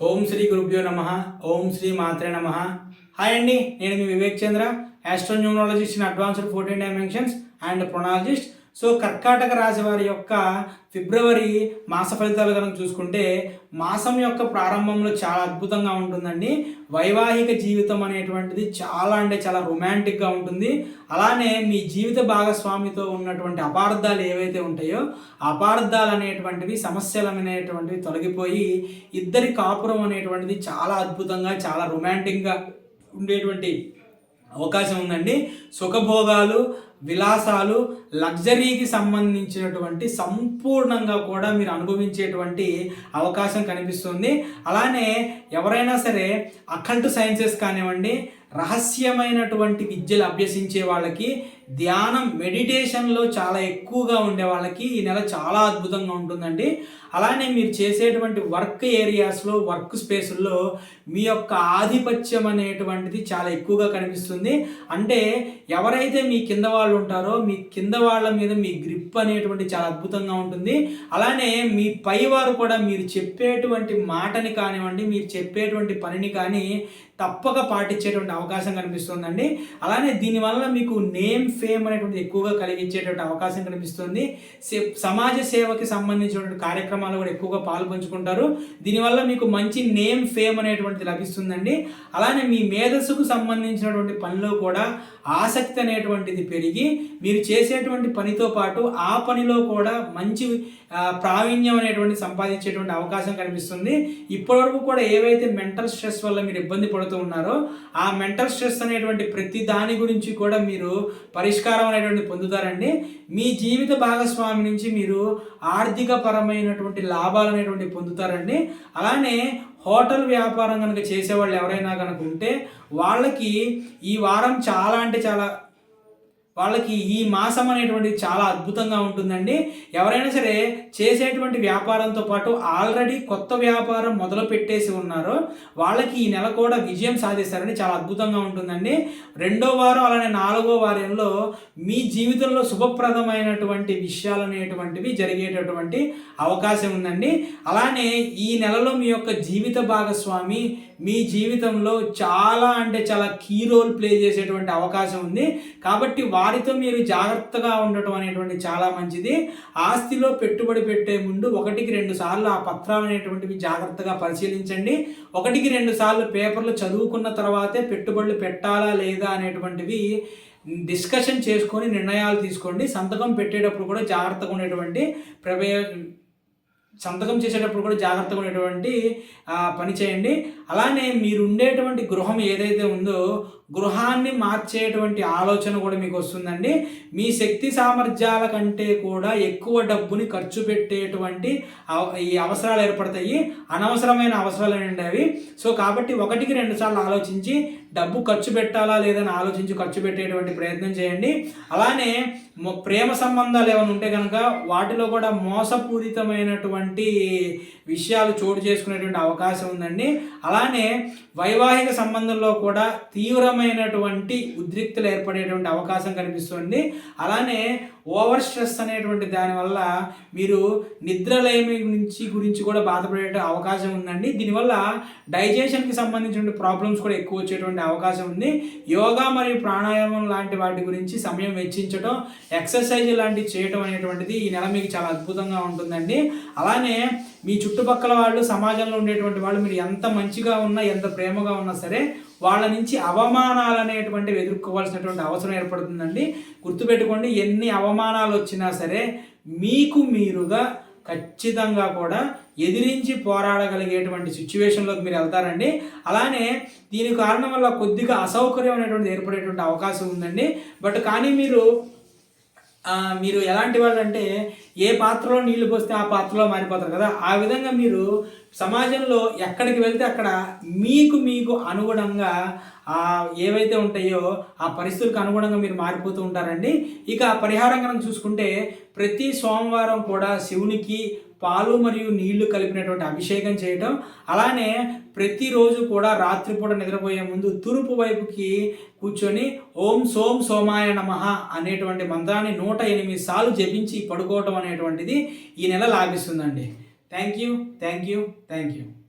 ఓం శ్రీ గురుభ్యో నమ. ఓం శ్రీ మాత్రే నమ. హాయ్ అండి, నేను మీ Vivek Chandra, astronumerologist in advanced 14 dimensions and phrenologist. So కర్కాటక రాశి వారి యొక్క ఫిబ్రవరి మాస ఫలితాలు కనుక చూసుకుంటే, మాసం యొక్క ప్రారంభంలో చాలా అద్భుతంగా ఉంటుందండి. వైవాహిక జీవితం అనేటువంటిది చాలా అంటే చాలా రొమాంటిక్గా ఉంటుంది. అలానే మీ జీవిత భాగస్వామితో ఉన్నటువంటి అపార్థాలు ఏవైతే ఉంటాయో అపార్థాలు అనేటువంటివి, సమస్యలు అనేటువంటివి తొలగిపోయి ఇద్దరి కాపురం అనేటువంటిది చాలా అద్భుతంగా చాలా రొమాంటిక్గా ఉండేటువంటి అవకాశం ఉందండి. సుఖభోగాలు, విలాసాలు, లగ్జరీకి సంబంధించినటువంటి సంపూర్ణంగా కూడా మీరు అనుభవించేటువంటి అవకాశం కనిపిస్తుంది. అలానే ఎవరైనా సరే అకల్ట్ సైన్సెస్ కానివ్వండి, రహస్యమైనటువంటి విద్యలు అభ్యసించే వాళ్ళకి, ధ్యానం మెడిటేషన్లో చాలా ఎక్కువగా ఉండే వాళ్ళకి ఈ నెల చాలా అద్భుతంగా ఉంటుందండి. అలానే మీరు చేసేటువంటి వర్క్ ఏరియాస్లో, వర్క్ స్పేసుల్లో మీ యొక్క ఆధిపత్యం అనేటువంటిది చాలా ఎక్కువగా కనిపిస్తుంది. అంటే ఎవరైతే మీ కింద వాళ్ళు ఉంటారో మీ కింద వాళ్ళ మీద మీ గ్రిప్ అనేటువంటి చాలా అద్భుతంగా ఉంటుంది. అలానే మీ పైవారు కూడా మీరు చెప్పేటువంటి మాటని కానివ్వండి, మీరు చెప్పేటువంటి పనిని కానీ తప్పక పాటించేటువంటి అవకాశం కనిపిస్తుందండి. అలానే దీనివల్ల మీకు నేమ్ ఫేమ్ అనేటువంటి ఎక్కువగా కలిగించేటువంటి అవకాశం కనిపిస్తుంది. సమాజ సేవకి సంబంధించినటువంటి కార్యక్రమాలు కూడా ఎక్కువగా పాల్పంచుకుంటారు. దీనివల్ల మీకు మంచి నేమ్ ఫేమ్ అనేటువంటిది లభిస్తుందండి. అలానే మీ మేధస్సుకు సంబంధించినటువంటి పనిలో కూడా ఆసక్తి అనేటువంటిది పెరిగి మీరు చేసేటువంటి పనితో పాటు ఆ పనిలో కూడా మంచి ప్రావీణ్యం అనేటువంటి సంపాదించేటువంటి అవకాశం కనిపిస్తుంది. ఇప్పటివరకు కూడా ఏవైతే మెంటల్ స్ట్రెస్ వల్ల మీరు ఇబ్బంది పడుతూ ఉన్నారో ఆ మెంటల్ స్ట్రెస్ అనేటువంటి ప్రతి దాని గురించి కూడా మీరు పరిష్కారం అనేటువంటి పొందుతారండి. మీ జీవిత భాగస్వామి నుంచి మీరు ఆర్థిక పరమైనటువంటి లాభాలు అనేటువంటి పొందుతారండి. అలానే హోటల్ వ్యాపారం కనుక చేసేవాళ్ళు ఎవరైనా కనుక ఉంటే వాళ్ళకి ఈ వారం చాలా అంటే చాలా, వాళ్ళకి ఈ మాసం అనేటువంటిది చాలా అద్భుతంగా ఉంటుందండి. ఎవరైనా సరే చేసేటువంటి వ్యాపారంతో పాటు ఆల్రెడీ కొత్త వ్యాపారం మొదలు పెట్టేసి ఉన్నారో వాళ్ళకి ఈ నెల కూడా విజయం సాధిస్తారని చాలా అద్భుతంగా ఉంటుందండి. రెండో వారం అలానే నాలుగో వారంలో మీ జీవితంలో శుభప్రదమైనటువంటి విషయాలు అనేటువంటివి జరిగేటటువంటి అవకాశం ఉందండి. అలానే ఈ నెలలో మీ యొక్క జీవిత భాగస్వామి మీ జీవితంలో చాలా అంటే చాలా కీ రోల్ ప్లే చేసేటువంటి అవకాశం ఉంది. కాబట్టి వారితో మీరు జాగ్రత్తగా ఉండటం అనేటువంటి చాలా మంచిది. ఆస్తిలో పెట్టుబడి పెట్టే ముందు 1-2 సార్లు ఆ పత్రాలు అనేటువంటివి జాగ్రత్తగా పరిశీలించండి. 1-2 సార్లు పేపర్లు చదువుకున్న తర్వాతే పెట్టుబడులు పెట్టాలా లేదా అనేటువంటివి డిస్కషన్ చేసుకొని నిర్ణయాలు తీసుకోండి. సంతకం పెట్టేటప్పుడు కూడా జాగ్రత్తగా ఉండేటువంటి సంతకం చేసేటప్పుడు కూడా జాగ్రత్తగా ఉండేటువంటి పని చేయండి. అలానే మీరు ఉండేటువంటి గృహం ఏదైతే ఉందో గృహాన్ని మార్చేటువంటి ఆలోచన కూడా మీకు వస్తుందండి. మీ శక్తి సామర్థ్యాల కంటే కూడా ఎక్కువ డబ్బుని ఖర్చు పెట్టేటువంటి ఈ అవసరాలు ఏర్పడతాయి. అనవసరమైన అవసరాలు అండి అవి. సో కాబట్టి 1-2 సార్లు ఆలోచించి డబ్బు ఖర్చు పెట్టాలా లేదని ఆలోచించి ఖర్చు పెట్టేటువంటి ప్రయత్నం చేయండి. అలానే ప్రేమ సంబంధాలు ఏమైనా ఉంటే కనుక వాటిలో కూడా మోసపూరితమైనటువంటి విషయాలు చోటు చేసుకునేటువంటి అవకాశం ఉందండి. అలానే వైవాహిక సంబంధంలో కూడా తీవ్రమైనటువంటి ఉద్రిక్తలు ఏర్పడేటువంటి అవకాశం కనిపిస్తుంది. అలానే ఓవర్ స్ట్రెస్ అనేటువంటి దానివల్ల మీరు నిద్రలేమి గురించి కూడా బాధపడే అవకాశం ఉందండి. దీనివల్ల డైజెషన్కి సంబంధించిన ప్రాబ్లమ్స్ కూడా ఎక్కువ వచ్చేటువంటి అవకాశం ఉంది. యోగా మరియు ప్రాణాయామం లాంటి వాటి గురించి సమయం వెచ్చించడం, ఎక్సర్సైజ్ లాంటివి చేయడం అనేటువంటిది ఈ నెల మీకు చాలా అద్భుతంగా ఉంటుందండి. అలానే మీ చుట్టుపక్కల వాళ్ళు, సమాజంలో ఉండేటువంటి వాళ్ళు మీరు ఎంత మంచిగా ఉన్నా ఎంత ప్రేమగా ఉన్నా సరే వాళ్ళ నుంచి అవమానాలు అనేటువంటివి ఎదుర్కోవాల్సినటువంటి అవసరం ఏర్పడుతుందండి. గుర్తుపెట్టుకోండి, ఎన్ని అవమానాలు వచ్చినా సరే మీకు మీరుగా ఖచ్చితంగా కూడా ఎదిరించి పోరాడగలిగేటువంటి సిచ్యువేషన్లోకి మీరు వెళ్తారండి. అలానే దీని కారణం వల్ల కొద్దిగా అసౌకర్యం అనేటువంటిది ఏర్పడేటువంటి అవకాశం ఉందండి. బట్ కానీ మీరు ఎలాంటి వాళ్ళు అంటే ఏ పాత్రలో నీళ్లు పోస్తే ఆ పాత్రలో మారిపోతారు కదా, ఆ విధంగా మీరు సమాజంలో ఎక్కడికి వెళ్తే అక్కడ మీకు అనుగుణంగా ఏవైతే ఉంటాయో ఆ పరిస్థితులకు అనుగుణంగా మీరు మారిపోతూ ఉంటారండి. ఇక పరిహారం కనుక చూసుకుంటే ప్రతి సోమవారం కూడా శివునికి పాలు మరియు నీళ్లు కలిపినటువంటి అభిషేకం చేయటం, అలానే ప్రతిరోజు కూడా రాత్రిపూట నిద్రపోయే ముందు తూర్పు వైపుకి కూర్చొని ఓం సోం సోమాయ నమః అనేటువంటి మంత్రాన్ని 108 సార్లు జపించి పడుకోవటం అనేటువంటిది ఈ నెల లాభిస్తుందండి. Thank you.